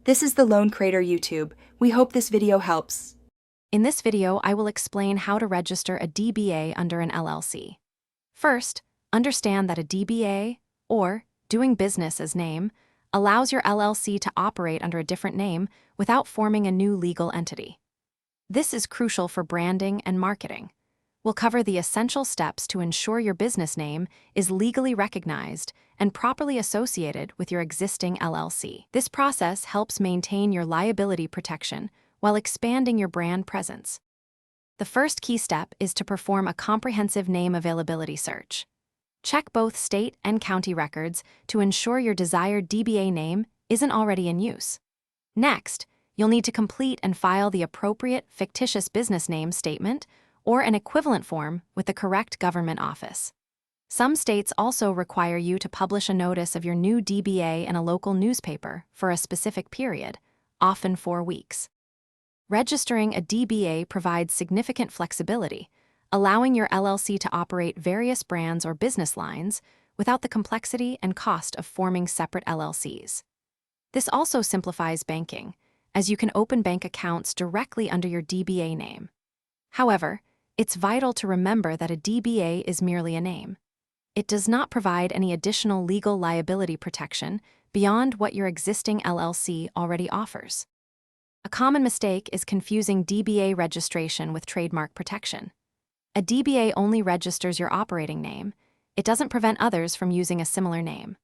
This is the Lone Creator YouTube. We hope this video helps. In this video, I will explain how to register a DBA under an LLC. First, understand that a DBA, or doing business as name, allows your LLC to operate under a different name without forming a new legal entity. This is crucial for branding and marketing. We'll cover the essential steps to ensure your business name is legally recognized and properly associated with your existing LLC. This process helps maintain your liability protection while expanding your brand presence. The first key step is to perform a comprehensive name availability search. Check both state and county records to ensure your desired DBA name isn't already in use. Next, you'll need to complete and file the appropriate fictitious business name statement or an equivalent form with the correct government office. Some states also require you to publish a notice of your new DBA in a local newspaper for a specific period, often 4 weeks. Registering a DBA provides significant flexibility, allowing your LLC to operate various brands or business lines without the complexity and cost of forming separate LLCs. This also simplifies banking, as you can open bank accounts directly under your DBA name. However, it's vital to remember that a DBA is merely a name. It does not provide any additional legal liability protection beyond what your existing LLC already offers. A common mistake is confusing DBA registration with trademark protection. A DBA only registers your operating name. It doesn't prevent others from using a similar name.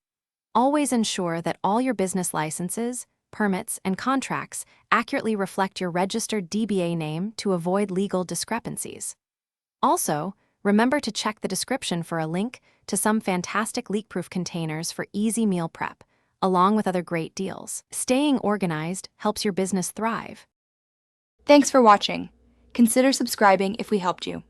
Always ensure that all your business licenses, permits, and contracts accurately reflect your registered DBA name to avoid legal discrepancies. Also, remember to check the description for a link to some fantastic leak-proof containers for easy meal prep, along with other great deals. Staying organized helps your business thrive. Thanks for watching. Consider subscribing if we helped you.